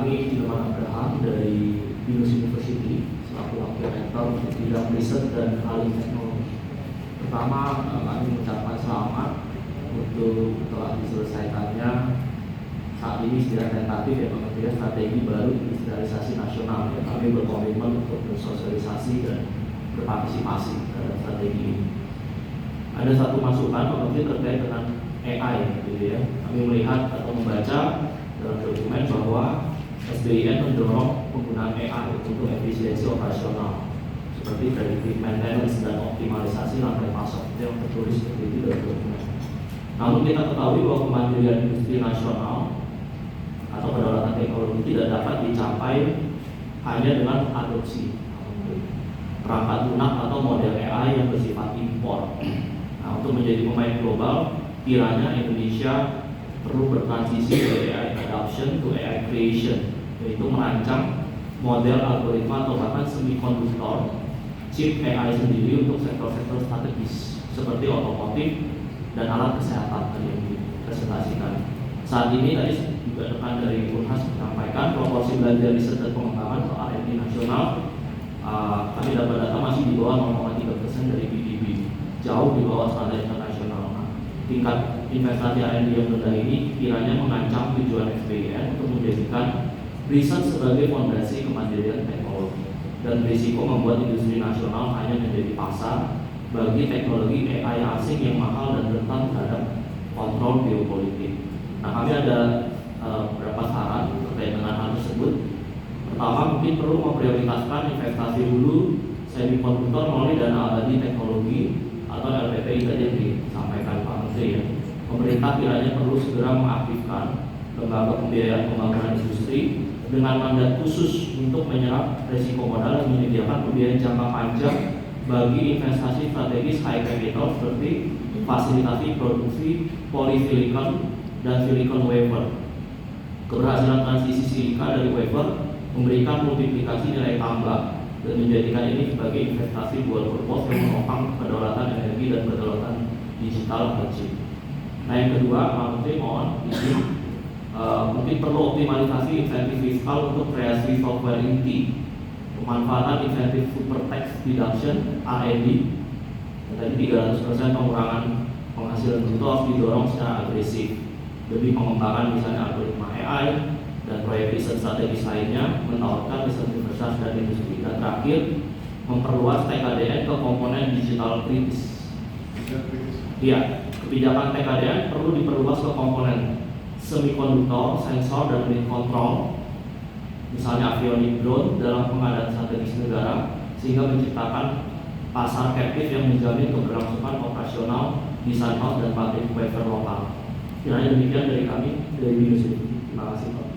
kami Hilman Abraham dari Binus University selaku wakil rektor untuk bidang riset dan alih teknologi. Pertama, kami mengucapkan selamat untuk telah diselesaikannya saat ini istilah tentatif ya pengertian strategi baru digitalisasi nasional. Ya, kami berkomitmen untuk bersosialisasi dan berpartisipasi dalam strategi ini. Ada satu masukan pengertian terkait dengan AI, gitu ya. Kami melihat atau membaca dalam dokumen bahwa SBIN mendorong penggunaan AI untuk efisiensi operasional seperti predictive maintenance dan optimalisasi rantai pasok, yang tertulis seperti itu dalam dokumen. Namun kita ketahui bahwa kemandirian industri nasional atau kedaulatan teknologi tidak dapat dicapai hanya dengan adopsi perangkat lunak atau model AI yang bersifat impor. Nah, untuk menjadi pemain global, kiranya Indonesia perlu bertransisi dari AI adoption to AI creation, yaitu merancang model algoritma atau bahkan semikonduktor chip AI sendiri untuk sektor-sektor strategis seperti otomotif dan alat kesehatan yang dipresentasikan. Saat ini tadi juga rekan dari Unhas menyampaikan proporsi belanja riset dan pengembangan atau R&D nasional kami dapat data masih di bawah 0,3% dari PDB, jauh di bawah standar internasional. Tingkat investasi R&D yang rendah ini kiranya mengancam tujuan SBIN untuk menjadikan riset sebagai fondasi kemandirian teknologi dan berisiko membuat industri nasional hanya menjadi pasar bagi teknologi AI asing yang mahal dan rentan terhadap kontrol geopolitik. Nah, kami ada beberapa saran terkait dengan hal tersebut. Pertama, mungkin perlu memprioritaskan investasi hulu semikonduktor melalui dana abadi teknologi atau LPPI tadi yang disampaikan Pak Menteri ya. Pemerintah kiranya perlu segera mengaktifkan lembaga pembiayaan pembangunan industri dengan mandat khusus untuk menyerap risiko modal dan menyediakan pembiayaan jangka panjang bagi investasi strategis high capital seperti fasilitasi produksi polysilicon dan silicon wafer. Keberhasilan transisi silika dari wafer memberikan multiplikasi nilai tambah dan menjadikan ini sebagai investasi dual purpose yang menopang kedaulatan energi dan kedaulatan digital chip. Nah, yang kedua, Pak Menteri mohon izin mungkin perlu optimalisasi insentif fiskal untuk kreasi software inti, pemanfaatan insentif super tax deduction R&D. Tadi 300% pengurangan penghasilan bruto harus didorong secara agresif demi pengembangan misalnya algoritma AI dan proyek riset strategis lainnya, menawarkan riset universitas dan industri. Dan terakhir, memperluas TKDN ke komponen digital kritis. Iya, kebijakan TKDN perlu diperluas ke komponen semikonduktor, sensor, dan link control, misalnya avionics drone dalam pengadaan strategis negara, sehingga menciptakan pasar captive yang menjamin keberlangsungan operasional desain house dan pabrik wafer lokal. Kiranya demikian dari kami dari Binus. Terima kasih Pak.